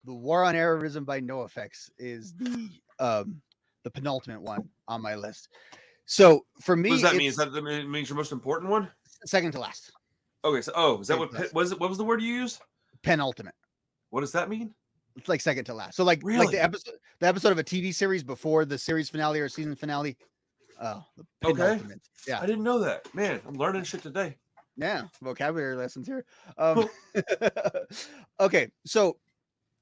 the War on Errorism by NOFX is the penultimate one on my list. So for me, what does that mean? Is that means your most important one? Second to last. Okay, so is that what was it? What was the word you used? Penultimate. What does that mean? It's like second to last. So like the episode of a TV series before the series finale or season finale. Oh, the penultimate. Okay. Yeah. I didn't know that. Man, I'm learning shit today. Yeah, vocabulary lessons here. Okay, so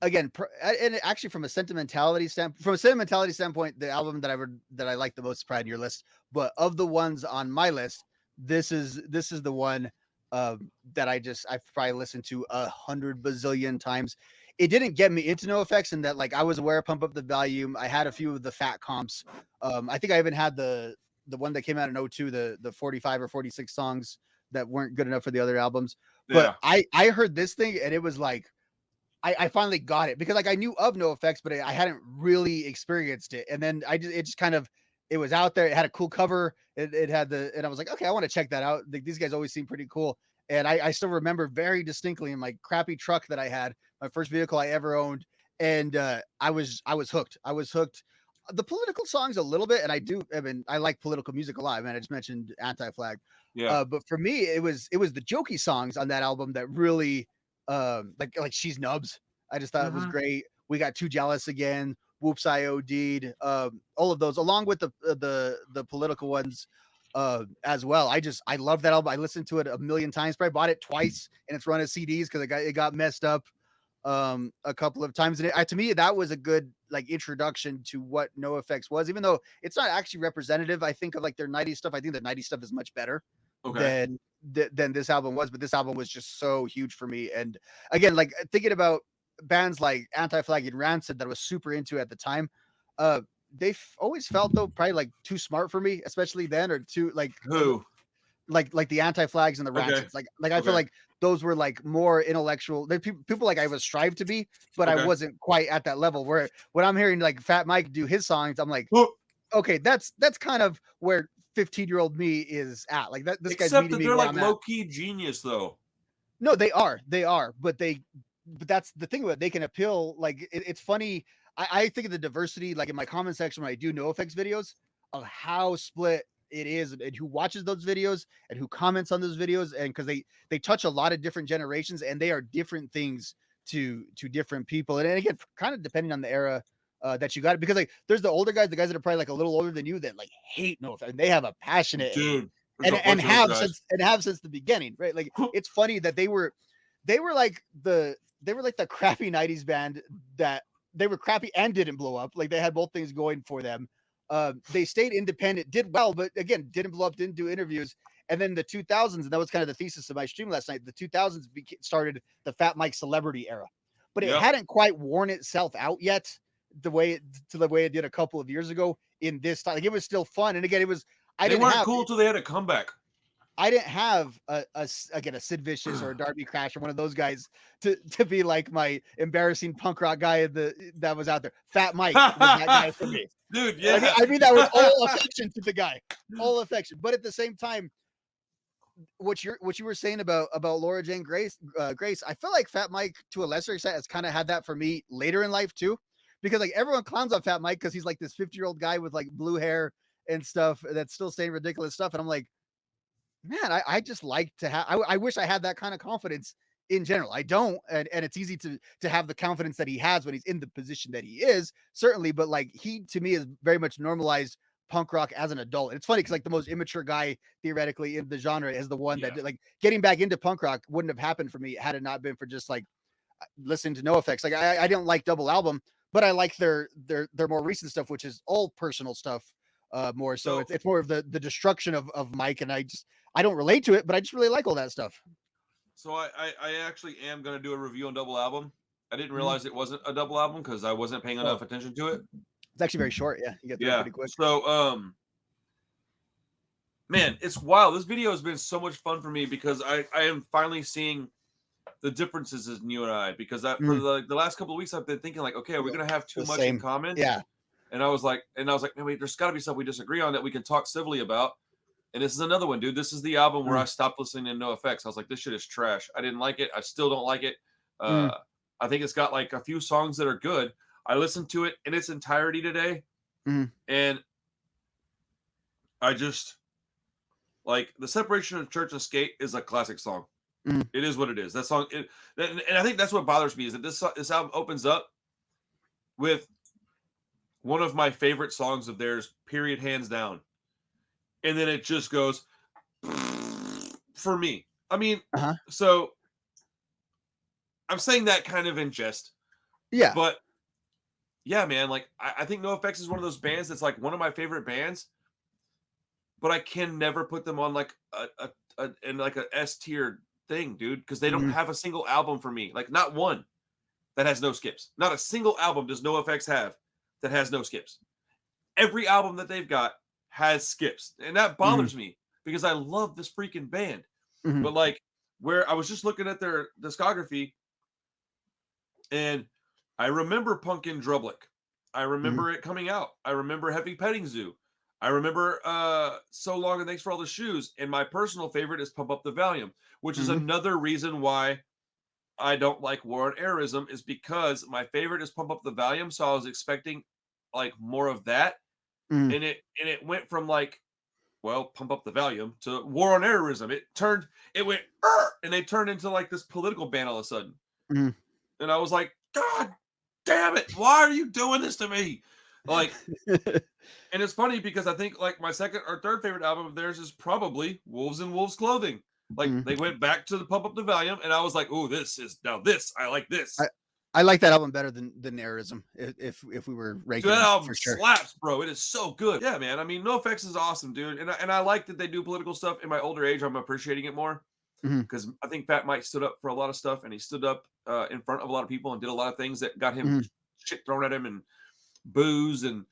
again, and actually from a sentimentality standpoint, the album that I like the most is probably on your list. But of the ones on my list, this is the one that I've probably listened to 100 bazillion times. It didn't get me into NOFX, and that like I was aware of Pump Up the Volume. I had a few of the fat comps. I think I even had the one that came out in 2002, the 45 or 46 songs that weren't good enough for the other albums. But I heard this thing and it was like I finally got it because like I knew of NOFX, but I hadn't really experienced it. And then it just kind of, it was out there. It had a cool cover. It had and I was like, okay, I want to check that out. These guys always seem pretty cool. And I still remember very distinctly in my crappy truck that I had, my first vehicle I ever owned. And I was hooked. I was hooked. The political songs a little bit, and I like political music a lot. Man, I just mentioned Anti-Flag. Yeah. But for me, it was the jokey songs on that album that really like She's Nubs. I just thought it was great. We Got Too Jealous Again, Whoops I OD'd, all of those, along with the political ones as well. I love that album. I listened to it a million times. Probably bought it twice in its run of CDs because it got messed up a couple of times. And to me, that was a good like introduction to what NOFX was, even though it's not actually representative. I think of like their 90s stuff. I think the 90s stuff is much better than this album was, but this album was just so huge for me. And again, like thinking about bands like Anti-Flag and Rancid that I was super into at the time, they've always felt though probably like too smart for me, especially then, or too like like the Anti-Flags and the Rancids. Like I feel like those were like more intellectual. People like I was strive to be, but I wasn't quite at that level. Where when I'm hearing like Fat Mike do his songs, I'm like, okay, that's kind of where 15-year-old me is at. Like that. This Except guy's meeting that they're me like low key genius though. No, they are, but that's the thing about it. They can appeal. Like it's funny. I think of the diversity, like in my comment section when I do NOFX videos, of how split it is and who watches those videos and who comments on those videos, and because they touch a lot of different generations and they are different things to different people, and again kind of depending on the era that you got it, because like there's the older guys, the guys that are probably like a little older than you that like hate NOFX, and they have a passionate and have since the beginning, right? Like it's funny that they were like the crappy 90s band that they were crappy and didn't blow up. Like they had both things going for them. They stayed independent, did well, but again, didn't blow up, didn't do interviews. And then the 2000s, and that was kind of the thesis of my stream last night, the 2000s started the Fat Mike celebrity era, but it hadn't quite worn itself out yet the way it did a couple of years ago in this time. Like it was still fun. And again, they weren't cool till they had a comeback. I didn't have a Sid Vicious or a Darby Crash or one of those guys to be like my embarrassing punk rock guy that was out there. Fat Mike was that guy for me. Dude, yeah. I mean that was all affection to the guy. All affection. But at the same time, what you were saying about Laura Jane Grace, I feel like Fat Mike to a lesser extent has kind of had that for me later in life too. Because like everyone clowns on Fat Mike because he's like this 50-year-old guy with like blue hair and stuff that's still saying ridiculous stuff. And I'm like, man, I just like to have, I wish I had that kind of confidence in general. I don't. And it's easy to have the confidence that he has when he's in the position that he is, certainly. But like he, to me, is very much normalized punk rock as an adult. And it's funny because like the most immature guy theoretically in the genre is the one that like getting back into punk rock wouldn't have happened for me had it not been for just like listening to NOFX. Like I didn't like Double Album, but I like their more recent stuff, which is all personal stuff more. So it's more of the destruction of Mike. And I don't relate to it, but I just really like all that stuff. So I actually am going to do a review on Double Album. I didn't realize it wasn't a double album because I wasn't paying enough attention to it. It's actually very short. Yeah. You get through it pretty quick. So, man, it's wild. This video has been so much fun for me because I am finally seeing the differences in you and I, because for the last couple of weeks I've been thinking like, okay, are we going to have too much in common? Yeah. And I was like, man, wait, there's got to be stuff we disagree on that we can talk civilly about. And this is another one, dude. This is the album where I stopped listening to NOFX. I was like, this shit is trash. I didn't like it. I still don't like it. I think it's got like a few songs that are good. I listened to it in its entirety today, and I just like the Separation of Church and Skate is a classic song. It is what it is. That song, and I think that's what bothers me is that this album opens up with one of my favorite songs of theirs, period, hands down, and then it just goes for me. I mean, so I'm saying that kind of in jest, but yeah, man, like I think NOFX is one of those bands that's like one of my favorite bands, but I can never put them on like a in like a S tier thing, dude, because they don't have a single album for me, like not one that has no skips. Not a single album does NOFX have that has no skips. Every album that they've got has skips, and that bothers me because I love this freaking band. But like, where I was just looking at their discography, and I remember Pumpkin Drublick. I remember it coming out. I remember Heavy Petting Zoo. I remember So Long and Thanks for All the Shoes. And my personal favorite is Pump Up the Volume, which is another reason why I don't like War On Errorism, is because my favorite is Pump Up the Volume. So I was expecting like more of that. And it went from like, well, Pump Up the Volume to War On Errorism. It went, and they turned into like this political band all of a sudden. And I was like, God damn it, why are you doing this to me? Like, and it's funny because I think like my second or third favorite album of theirs is probably Wolves in Wolves Clothing. Like they went back to the Pump Up the Volume, and I was like, oh, I like this. I like that album better than Errorism. If we were ranking, that album slaps, bro. It is so good. Yeah, man. I mean, NOFX is awesome, dude, and I like that they do political stuff. In my older age, I'm appreciating it more because I think Fat Mike stood up for a lot of stuff, and he stood up in front of a lot of people and did a lot of things that got him shit thrown at him and booze and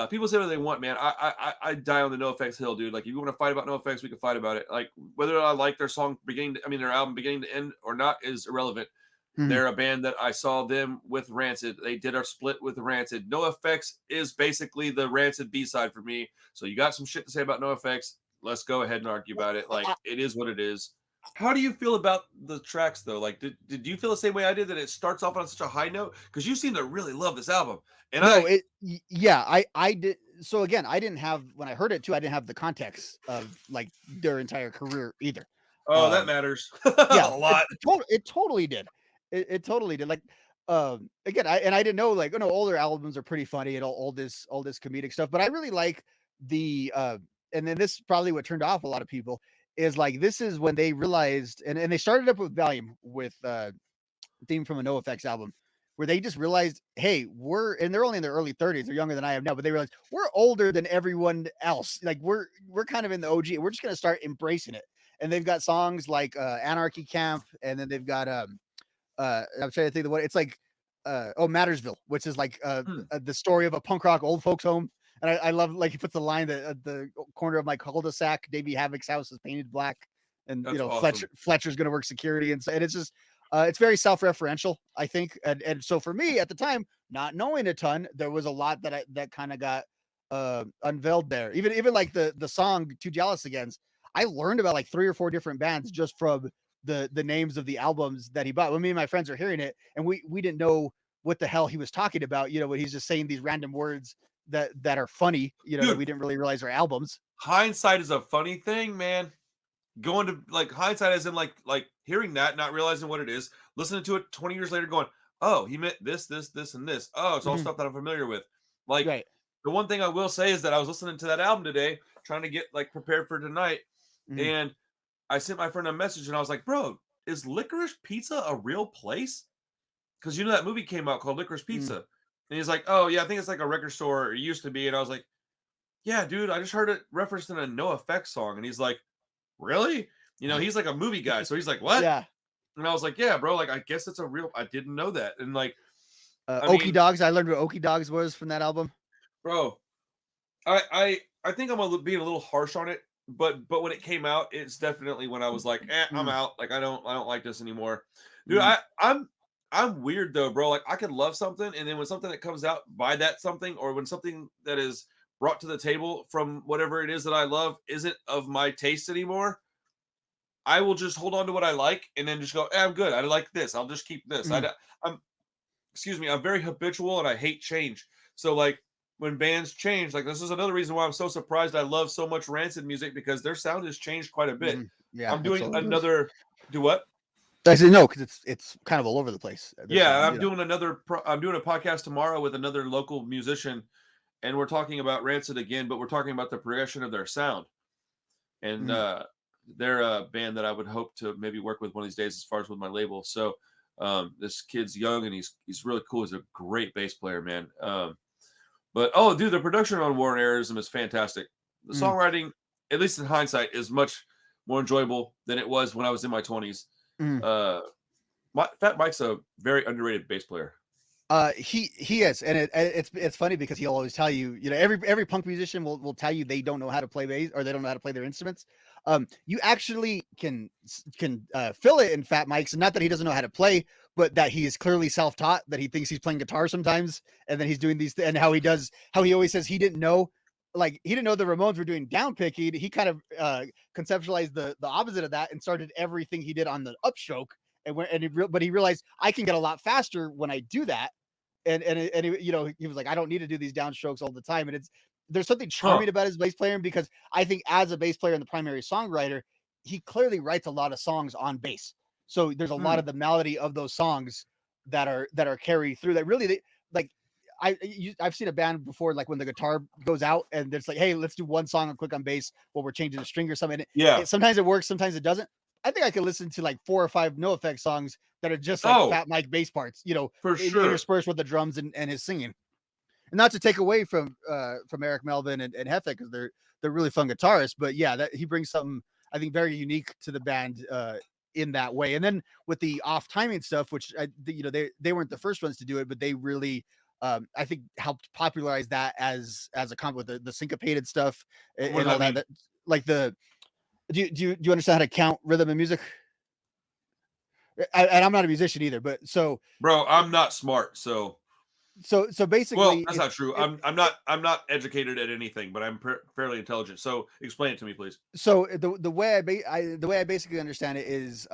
people say what they want, man. I die on the NOFX hill, dude. Like, if you want to fight about NOFX, we can fight about it. Like, whether I like their song their album beginning to end or not is irrelevant. They're a band that I saw them with Rancid. They did our split with Rancid. NOFX is basically the Rancid B-side for me. So you got some shit to say about NOFX. Let's go ahead and argue about it. Like, it is what it is. How do you feel about the tracks, though? Like, did you feel the same way I did, that it starts off on such a high note? Because you seem to really love this album. And I did. So again, I didn't have, when I heard it too, I didn't have the context of like their entire career either. Oh, that matters. A lot. It totally did. It totally did. Like, again, I didn't know, like, older albums are pretty funny and all this comedic stuff, but I really like the and then this is probably what turned off a lot of people, is like, this is when they realized, and they started up with Valium with theme from a NOFX album, where they just realized, hey, and they're only in their early 30s, they're younger than I am now, but they realized we're older than everyone else. Like, we're kind of in the OG, we're just gonna start embracing it. And they've got songs like Anarchy Camp, and then they've got I'm trying to think of what it's like. Mattersville, which is like the story of a punk rock old folks home. And I love, like, he puts the line that at the corner of my cul-de-sac, Davey Havoc's house is painted black, and that's awesome. Fletcher's going to work security, and it's just it's very self-referential, I think. And so for me at the time, not knowing a ton, there was a lot that kind of got unveiled there. Even like the song Too Jealous Again, I learned about like 3 or 4 different bands just from the names of the albums that he bought. When me and my friends are hearing it, and we didn't know what the hell he was talking about, when he's just saying these random words that are funny, Dude, that we didn't really realize are albums. Hindsight is a funny thing, man. Going to, like, hindsight as in like hearing that, not realizing what it is, listening to it 20 years later going, oh, he meant this, and this. Oh, it's all stuff that I'm familiar with. Like, the one thing I will say is that I was listening to that album today, trying to get like prepared for tonight, and I sent my friend a message, and I was like, bro, is Licorice Pizza a real place? Because that movie came out called Licorice Pizza. And he's like, oh, yeah, I think it's like a record store, or it used to be. And I was like, yeah, dude, I just heard it referenced in a NOFX song. And he's like, really? He's like a movie guy. So he's like, what? Yeah. And I was like, yeah, bro, like, I guess it's a real, I didn't know that. And like, Okie Dogs, I learned what Okie Dogs was from that album. Bro, I think I'm being a little harsh on it. But when it came out, it's definitely when I was like, I'm out. Like, I don't like this anymore. Dude, I'm weird though, bro. Like, I can love something, and then when something that comes out by that something, or when something that is brought to the table from whatever it is that I love isn't of my taste anymore, I will just hold on to what I like and then just go, I'm good. I like this. I'll just keep this. Mm. I'm, excuse me, I'm very habitual and I hate change. So like when bands change, like this is another reason why I'm so surprised I love so much Rancid music because their sound has changed quite a bit. Yeah, I'm doing absolutely. another do what? I said no because it's kind of all over the place. Their Yeah, sound, I'm doing I'm doing a podcast tomorrow with another local musician and we're talking about Rancid again, but we're talking about the progression of their sound. And Mhm. they're a band that I would hope to maybe work with one of these days as far as with my label. So this kid's young and he's really cool. He's a great bass player, man. But oh, dude, the production on War On Errorism is fantastic. The Mhm. songwriting, at least in hindsight, is much more enjoyable than it was when I was in my 20s. Mhm. Uh, Fat Mike's a very underrated bass player. He is, and it's funny because he'll always tell you, every punk musician will tell you they don't know how to play bass or they don't know how to play their instruments. You actually can feel it in Fat Mike's, and not that he doesn't know how to play, but that he is clearly self-taught, that he thinks he's playing guitar sometimes, and then he's doing these, and how he always says he didn't know. Like he didn't know the Ramones were doing down picking. He kind of conceptualized the opposite of that and started everything he did on the upstroke. But he realized I can get a lot faster when I do that, and he was like, I don't need to do these downstrokes all the time. And there's something Huh. charming about his bass playing because I think as a bass player and the primary songwriter, he clearly writes a lot of songs on bass. So there's a lot Hmm. of the melody of those songs that are carried through that really like I've seen a band before, like when the guitar goes out and it's like, hey, let's do one song quick on bass while we're changing the string or something. Yeah. Sometimes it works, sometimes it doesn't. I think I could listen to like 4 or 5 NOFX songs that are just like Oh, Fat Mike bass parts, for sure. interspersed with the drums and his singing. And not to take away from Eric Melvin and Hefek because they're really fun guitarists, but yeah, that he brings something I think very unique to the band in that way. And then with the off timing stuff, which they weren't the first ones to do it, but they really I think helped popularize that as a combo with the syncopated stuff What does and all that that. mean? That like the do you understand how to count rhythm and music? And I'm not a musician either, but Bro, I'm not smart, so so well, basically, that's not true. I'm not educated at anything, but I'm fairly intelligent. So explain it to me, please. so the way the way I basically understand it is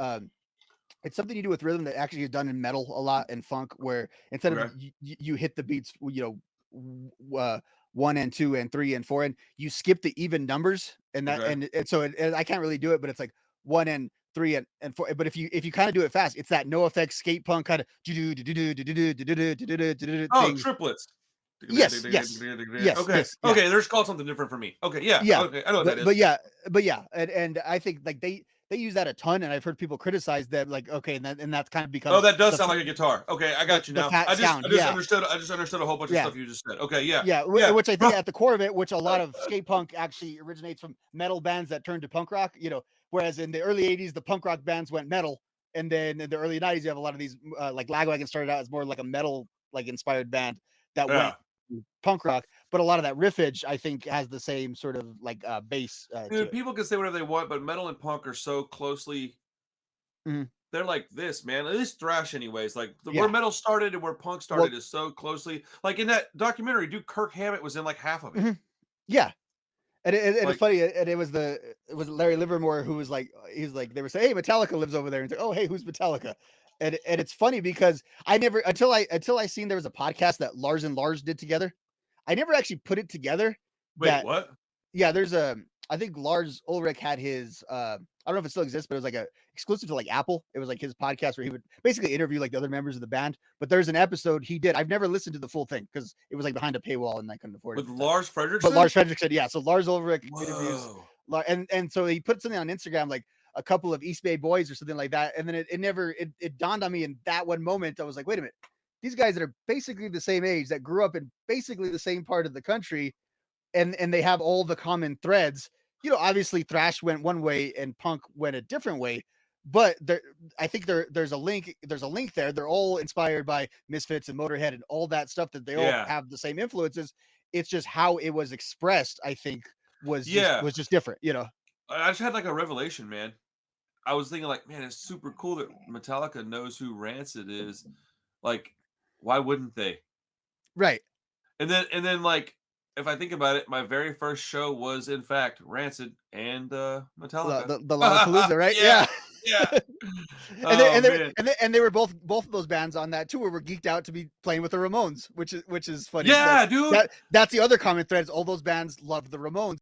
it's something you do with rhythm that actually is done in metal a lot and funk, where instead of Okay. you hit the beats, 1 and 2 and 3 and 4, and you skip the even numbers, and that Okay. and so I can't really do it, but it's like 1 and 3 and 4. But if you kind of do it fast, it's that NOFX skate punk kind of Oh, thing. triplets. Yes, yes, yes, Okay. this, yeah. Okay, there's called something different for me. Okay, yeah. Yeah, Okay, I know what that but is. yeah, and I think like they use that a ton, and I've heard people criticize that, like, okay, and that kind of Oh, becomes that does sound like a guitar. Okay, I got you the now. fat sound, yeah, I just understood a whole bunch of yeah, stuff you just said. Okay, yeah. yeah, Yeah. which I think Bro. at the core of it, which a lot of skate punk actually originates from metal bands that turned to punk rock, whereas in the early '80s the punk rock bands went metal, and then in the early '90s you have a lot of these like Lagwagon started out as more like a metal like inspired band that went Yeah. punk rock, but a lot of that riffage I think has the same sort of like bass to Dude, it. people can say whatever they want, but metal and punk are so closely Mhm. they're like this, man. At least thrash, anyways. Like where Yeah. metal started and where punk started Well, is so closely. Like in that documentary, dude, Kirk Hammett was in like half of it. mhm, yeah, and it's Like, funny, and it was Larry Livermore who was like, he's like, they were saying, "Hey, Metallica lives over there," and it's like, "Oh, hey, who's Metallica?" And it's funny because I never until I seen there was a podcast that Lars and Lars did together. I never actually put it together wait, that what? yeah, there's a I think Lars Ulrich had his I don't know if it still exists, but it was like a exclusive to like Apple. It was like his podcast where he would basically interview like the other members of the band. But there's an episode he did. I've never listened to the full thing because it was like behind a paywall and I couldn't afford it With at the time. Lars But Lars Fredrickson? Frederick said, yeah. So Lars Ulrich interviews Whoa. and so he put something on Instagram like a couple of East Bay boys or something like that. And then it never it dawned on me in that one moment. I was like, wait a minute, these guys that are basically the same age that grew up in basically the same part of the country and they have all the common threads. Obviously thrash went one way and punk went a different way, but I think there's a link. There's a link there. They're all inspired by Misfits and Motorhead and all that stuff. That they all Yeah. have the same influences. It's just how it was expressed. I think Yeah. was just different. I just had like a revelation, man. I was thinking, like, man, it's super cool that Metallica knows who Rancid is. Like, why wouldn't they? Right. And then like if I think about it, my very first show was in fact Rancid and Metallica. The Lollapalooza, right? Yeah, Yeah. yeah. And they Oh man. and they were both of those bands on that tour were geeked out to be playing with the Ramones, which is funny. Yeah, dude. That's the other common thread is all those bands loved the Ramones.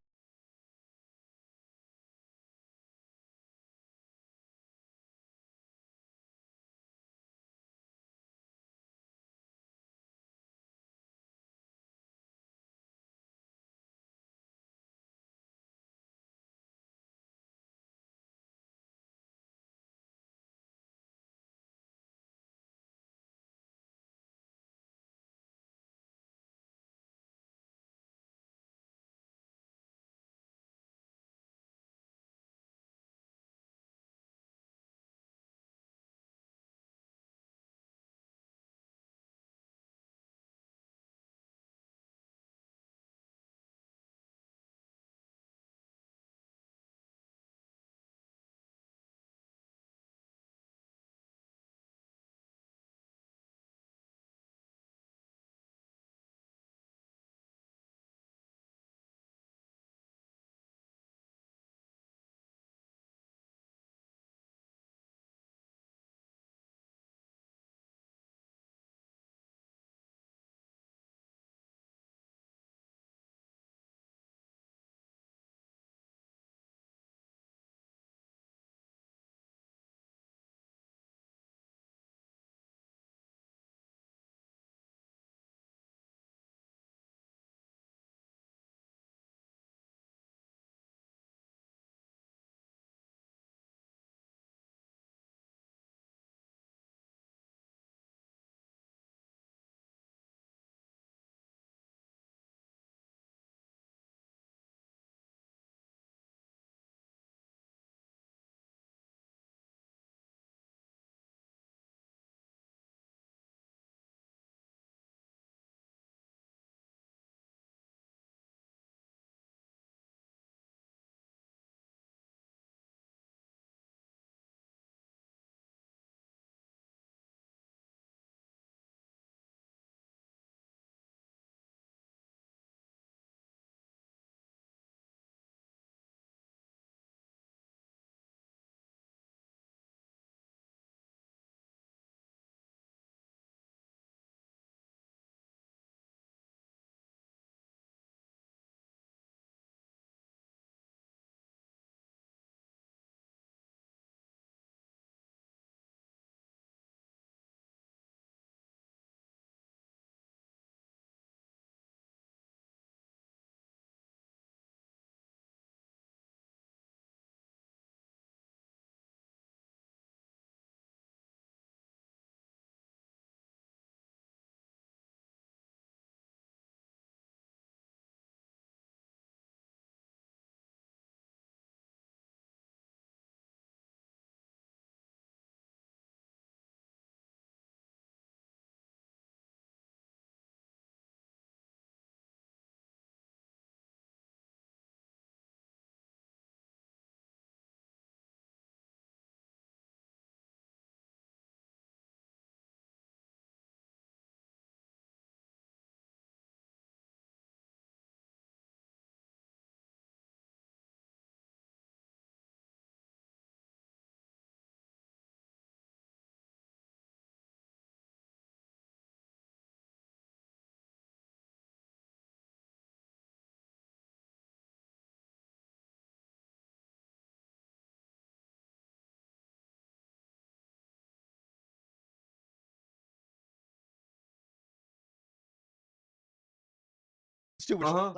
Too, which Uh-huh. like